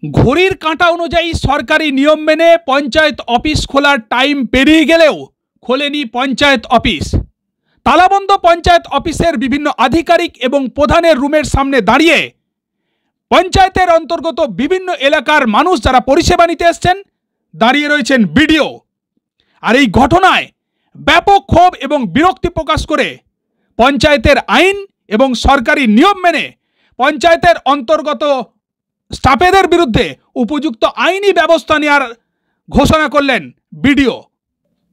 ঘড়ির কাঁটা অনুযায়ী সরকারি নিয়ম মেনে পঞ্চায়েত অফিস খোলার টাইম পেরিয়ে গেলেও খোলেনি পঞ্চায়েত অফিস। তালাবন্ধ পঞ্চায়েত অফিসের বিভিন্ন আধিকারিক এবং প্রধানের রুমের সামনে দাঁড়িয়ে পঞ্চায়েতের অন্তর্গত বিভিন্ন এলাকার মানুষ যারা পরিষেবা নিতে এসছেন দাঁড়িয়ে রয়েছেন বিডিও। আর এই ঘটনায় ব্যাপক ক্ষোভ এবং বিরক্তি প্রকাশ করে পঞ্চায়েতের আইন এবং সরকারি নিয়ম মেনে পঞ্চায়েতের অন্তর্গত স্টাফেদের বিরুদ্ধে উপযুক্ত আইনি ব্যবস্থা নেওয়ার ঘোষণা করলেন বিডিও।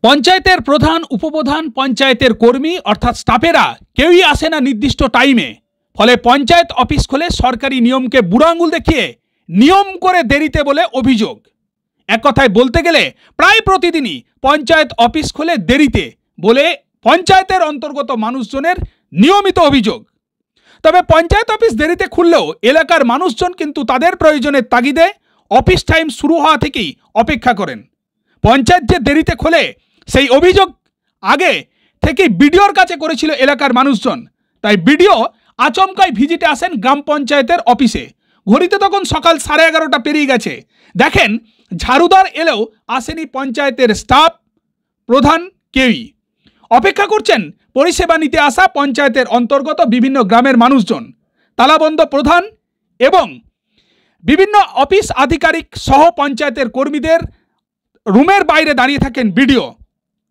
পঞ্চায়েতের প্রধান, উপপ্রধান, পঞ্চায়েতের কর্মী অর্থাৎ স্টাফেরা কেউই আসে না নির্দিষ্ট টাইমে। ফলে পঞ্চায়েত অফিস খোলে সরকারি নিয়মকে বুড়ো আঙুল দেখিয়ে নিয়ম করে দেরিতে বলে অভিযোগ। এক কথায় বলতে গেলে প্রায় প্রতিদিনই পঞ্চায়েত অফিস খোলে দেরিতে বলে পঞ্চায়েতের অন্তর্গত মানুষজনের নিয়মিত অভিযোগ। তবে পঞ্চায়েত অফিস দেরিতে খুললেও এলাকার মানুষজন কিন্তু তাদের প্রয়োজনের তাগিদে অফিস টাইম শুরু হওয়া থেকেই অপেক্ষা করেন। পঞ্চায়েত যে দেরিতে খোলে সেই অভিযোগ আগে থেকেই বিডিওর কাছে করেছিল এলাকার মানুষজন। তাই বিডিও আচমকাই ভিজিটে আসেন গ্রাম পঞ্চায়েতের অফিসে। ঘড়িতে তখন সকাল 11:30 পেরিয়ে গেছে। দেখেন ঝাড়ুদার এলেও আসেনি পঞ্চায়েতের স্টাফ, প্রধান কেউই। অপেক্ষা করছেন পরিষেবা নিতে আসা পঞ্চায়েতের অন্তর্গত বিভিন্ন গ্রামের মানুষজন। তালাবন্ধ প্রধান এবং বিভিন্ন অফিস আধিকারিক সহ পঞ্চায়েতের কর্মীদের রুমের বাইরে দাঁড়িয়ে থাকেন বিডিও।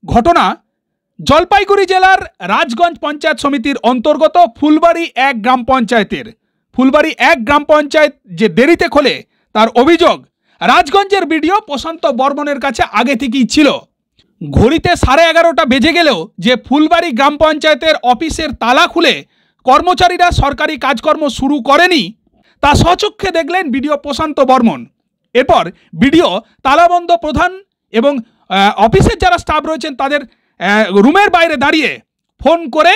ঘটনা জলপাইগুড়ি জেলার রাজগঞ্জ পঞ্চায়েত সমিতির অন্তর্গত ফুলবাড়ি 1 গ্রাম পঞ্চায়েতের। ফুলবাড়ি 1 গ্রাম পঞ্চায়েত যে দেরিতে খোলে তার অভিযোগ রাজগঞ্জের বিডিও প্রশান্ত বর্মনের কাছে আগে থেকেই ছিল। ঘড়িতে 11:30 বেজে গেলেও যে ফুলবাড়ি গ্রাম পঞ্চায়েতের অফিসের তালা খুলে কর্মচারীরা সরকারি কাজকর্ম শুরু করেনি তা স্বচক্ষে দেখলেন বিডিও প্রশান্ত বর্মন। এরপর বিডিও তালাবন্ধ প্রধান এবং অফিসের যারা স্টাফ রয়েছেন তাদের রুমের বাইরে দাঁড়িয়ে ফোন করে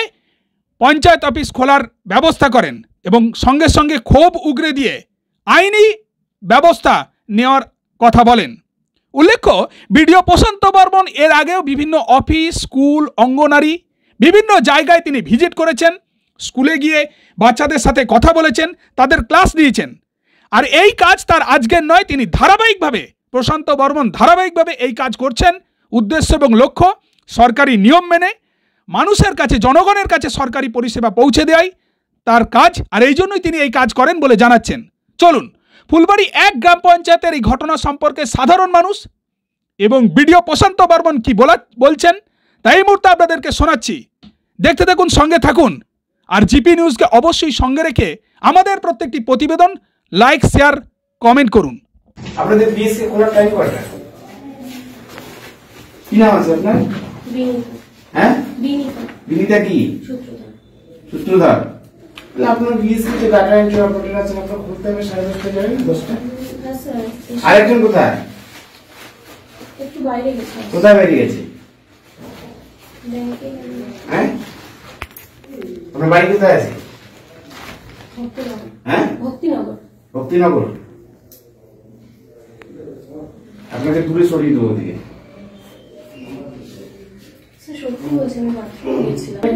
পঞ্চায়েত অফিস খোলার ব্যবস্থা করেন এবং সঙ্গে সঙ্গে ক্ষোভ উগরে দিয়ে আইনি ব্যবস্থা নেওয়ার কথা বলেন। উল্লেখ্য, বিডিও প্রশান্ত বর্মন এর আগেও বিভিন্ন অফিস, স্কুল, অঙ্গনারী বিভিন্ন জায়গায় তিনি ভিজিট করেছেন। স্কুলে গিয়ে বাচ্চাদের সাথে কথা বলেছেন, তাদের ক্লাস নিয়েছেন। আর এই কাজ তার আজকের নয়, তিনি প্রশান্ত বর্মন ধারাবাহিকভাবে এই কাজ করছেন। উদ্দেশ্য এবং লক্ষ্য সরকারি নিয়ম মেনে মানুষের কাছে, জনগণের কাছে সরকারি পরিষেবা পৌঁছে দেওয়াই তার কাজ। আর এই জন্যই তিনি এই কাজ করেন বলে জানাচ্ছেন। চলুন ফুলবাড়ি 1 গ্রাম পঞ্চায়েতের এই ঘটনা সম্পর্কে সাধারণ মানুষ এবং বিডিও প্রশান্ত বর্মন কি বলছেন তাই এই মুহূর্তে আপনাদেরকে শোনাচ্ছি। দেখতে থাকুন, সঙ্গে থাকুন। আর জিপি নিউজকে অবশ্যই সঙ্গে রেখে আমাদের প্রত্যেকটি প্রতিবেদন লাইক, শেয়ার, কমেন্ট করুন। আপনাদের বিএসসি খোলার টাইম কয়টা? কি নাম আছে আপনার? হ্যাঁ, বিনিতা কি? সূত্রধার। আপনার বিএসসি যে ডাটা এন্ট্রি অপারেটর আছে আপনার খুলতে হবে 10:30 যাবেন 10টা। আরেকজন কোথায়? একটু বাইরে গেছে। কোথায় বাইরে গেছে? হ্যাঁ, আপনার বাড়ি কোথায় আছে? হ্যাঁ, ভক্তিনগর। আপনাকে দূরে সরিয়ে দেবো ওদিকে।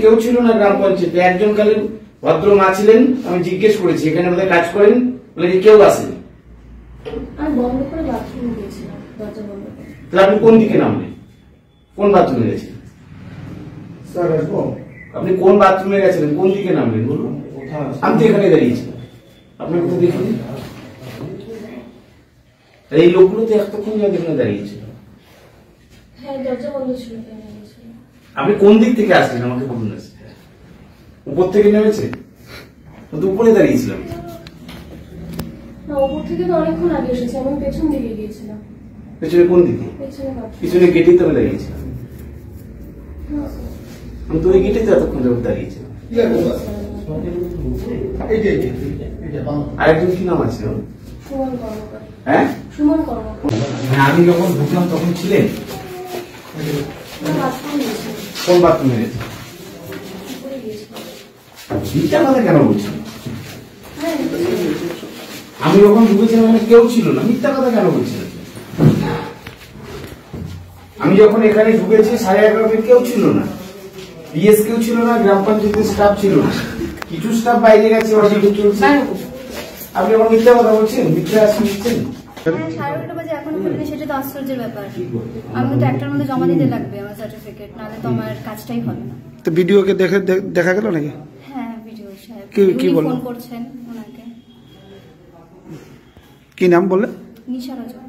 কেউ ছিল না গ্রাম পঞ্চায়েতে, একজন খালি ভদ্র মা ছিলেন। আমি জিজ্ঞেস করেছি এখানে বোধহয় কাজ করেন, বলে যে কেউ আসেনি। তাহলে আপনি কোন দিকে নামলেন? কোন বাথরুমে গেছেন? আপনি কোন বাথরুমে গেছিলেন? কোন দিকে নামলেন বলুন? আমি তো এখানে দাঁড়িয়েছি, আপনার কোথাও দেখিনি। এই লোকগুলো তো এতক্ষণ এখানে দাঁড়িয়েছে। আপনি কোন দিক থেকে আসলেন আমাকে বলুন। উপর থেকে নেমেছে? উপরে দাঁড়িয়েছিলাম। পেছনে কোন দিকে? পিছনে গেটেই তো আমি দাঁড়িয়েছিলাম। আমি তো ওই গেটেই তো এতক্ষণ যাবত দাঁড়িয়েছিলাম। আরেকজন কি নাম আছে? হ্যাঁ, আমি যখন ঢুকলাম তখন ছিলেন? কোন বাথরুমে গেছে? মিথ্যা কথা কেন বলছেন? আমি যখন ঢুকেছিলাম মানে কেউ ছিল না, মিথ্যা কথা কেন বলছেন? আমি যখন এখানে ঢুকেছি 11:30 কেউ ছিল না, বিএস কেউ ছিল না, গ্রাম পঞ্চায়েতের স্টাফ ছিল না। কিছু স্টাফ বাইরে গেছে, আপনি আমার মিথ্যা কথা বলছেন, মিথ্যা আশ্বাস দিচ্ছেন। 11:30 বাজে এখনো খুলিনি, সেটা তো আশ্চর্যের ব্যাপার। আমি তো একটার মধ্যে জমা দিতে লাগবে আমার সার্টিফিকেট, নাহলে তো আমার কাজটাই হবে না। তো ভিডিওকে দেখা গেল নাকি? হ্যাঁ, ভিডিও সাহেব কি বললেন? ফোন করছেন ওনাকে। কি নাম বললেন? নিশা রাজা।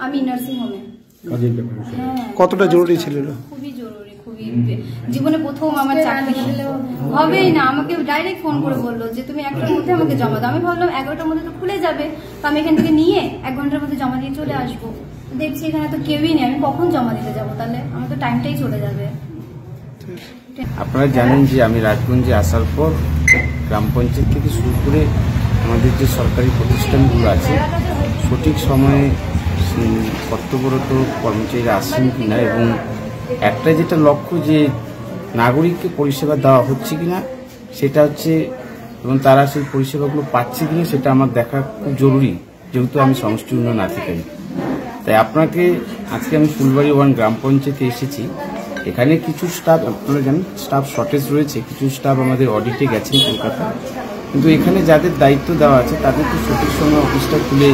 আমি নার্সিং হোমে। কতটা জরুরি ছিল? খুবই জরুরি, খুবই। জীবনে প্রথম আমার চাকরি হবেই না, আমাকে ডাইরেক্ট ফোন করে বললো যে তুমি 1টার মধ্যে আমাকে জমা দাও। আমি ভাবলাম 11টার মধ্যে তো খুলে যাবে, তো আমি এখান থেকে নিয়ে 1 ঘন্টার মধ্যে জমা দিয়ে চলে আসবো। দেখছি এখানে তো কেউই নেই, আমি কখন জমা দিতে যাবো? তাহলে আমার তো টাইমটাই চলে যাবে। আপনারা জানেন যে আমি রাজগঞ্জে আসার পর গ্রাম পঞ্চায়েত থেকে শুরু করে আমাদের যে সরকারি প্রতিষ্ঠানগুলো আছে সঠিক সময়ে কর্তব্যরত কর্মচারীরা আসছেন কিনা, এবং একটা যেটা লক্ষ্য যে নাগরিককে পরিষেবা দেওয়া হচ্ছে কিনা সেটা হচ্ছে, এবং তারা সেই পরিষেবাগুলো পাচ্ছে কিনা সেটা আমার দেখা খুব জরুরি, যেহেতু আমি সমষ্টি উন্নয়ন আধিকারিক। তাই আপনাকে আজকে আমি ফুলবাড়ি 1 গ্রাম পঞ্চায়েতে এসেছি। এখানে কিছু স্টাফ, আপনারা জানেন স্টাফ শর্টেজ রয়েছে, কিছু স্টাফ আমাদের অডিটে গেছেন কলকাতা, কিন্তু এখানে যাদের দায়িত্ব দেওয়া আছে তাদের তো সঠিক সময় অফিসটা খুলে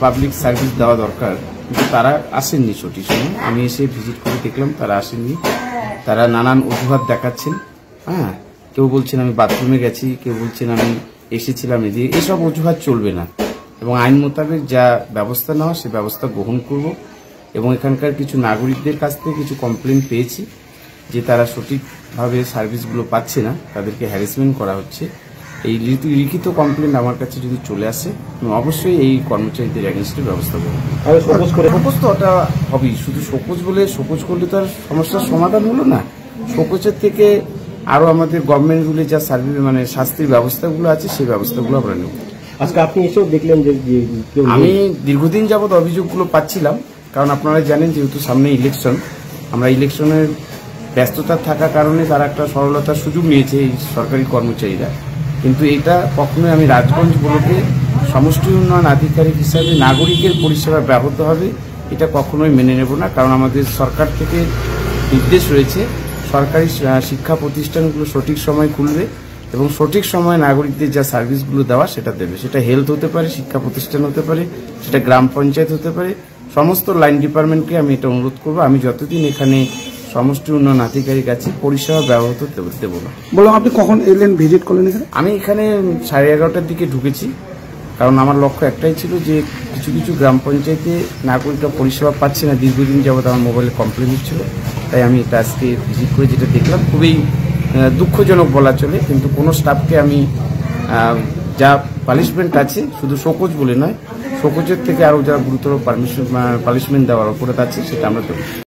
পাবলিক সার্ভিস দেওয়া দরকার, কিন্তু তারা আসেননি সঠিক সময়। আমি এসে ভিজিট করে দেখলাম তারা আসেননি, তারা নানান অজুহাত দেখাচ্ছেন। হ্যাঁ, কেউ বলছেন আমি বাথরুমে গেছি, কেউ বলছেন আমি এসেছিলাম এদিকে। এসব অজুহাত চলবে না, এবং আইন মোতাবেক যা ব্যবস্থা নেওয়া সে ব্যবস্থা গ্রহণ করব। এবং এখানকার কিছু নাগরিকদের কাছ থেকে কিছু কমপ্লেন পেয়েছি যে তারা সঠিকভাবে সার্ভিসগুলো পাচ্ছে না, তাদেরকে হ্যারাসমেন্ট করা হচ্ছে। এই লিখিত কমপ্লেন আমার কাছে যদি চলে আসে আমি অবশ্যই এই কর্মচারীদের এগেনস্টে ব্যবস্থা করব। শোকজ তো ওটা হবেই, শুধু শোকজ করলে তো আর সমস্যার সমাধান হলো না। শোকজের থেকে আরো আমাদের গভর্নমেন্ট রুলে যা সার্ভিস মানে শাস্তির ব্যবস্থাগুলো আছে সেই ব্যবস্থাগুলো আমরা নেব। আজকে আপনি এসেও দেখলেন যে আমি দীর্ঘদিন যাবত অভিযোগগুলো পাচ্ছিলাম, কারণ আপনারা জানেন যেহেতু সামনে ইলেকশন, আমরা ইলেকশনের ব্যস্ততা থাকার কারণে তারা একটা সরলতার সুযোগ নিয়েছে এই সরকারি কর্মচারীরা। কিন্তু এটা কখনোই আমি রাজগঞ্জ ব্লকে সমষ্টি উন্নয়ন আধিকারিক হিসাবে নাগরিকের পরিষেবা ব্যাহত হবে এটা কখনোই মেনে নেব না। কারণ আমাদের সরকার থেকে নির্দেশ রয়েছে সরকারি শিক্ষা প্রতিষ্ঠানগুলো সঠিক সময় খুলবে এবং সঠিক সময়ে নাগরিকদের যা সার্ভিসগুলো দেওয়া সেটা দেবে। সেটা হেলথ হতে পারে, শিক্ষা প্রতিষ্ঠান হতে পারে, সেটা গ্রাম পঞ্চায়েত হতে পারে। সমস্ত লাইন ডিপার্টমেন্টকে আমি এটা অনুরোধ করবো, আমি যতদিন এখানে সমষ্টি উন্নয়ন আধিকারিক আছে পরিষেবা ব্যাহত দেবো না। বললাম আপনি কখন এলেন, ভিজিট করলেন এখানে? আমি এখানে 11:30টার দিকে ঢুকেছি, কারণ আমার লক্ষ্য একটাই ছিল যে কিছু কিছু গ্রাম পঞ্চায়েতে নাগরিকরা পরিষেবা পাচ্ছে না, দীর্ঘদিন যাবত আমার মোবাইলে কমপ্লেন হচ্ছিল। তাই আমি এটা আজকে ভিজিট করে যেটা দেখলাম খুবই দুঃখজনক বলা চলে। কিন্তু কোনো স্টাফকে আমি যা পানিশমেন্ট আছে শুধু শোকজ বলে নয়, শোকজের থেকে আরও যা গুরুতর পানিশমেন্ট দেওয়ার অপরাধ আছে সেটা আমরা দেবো।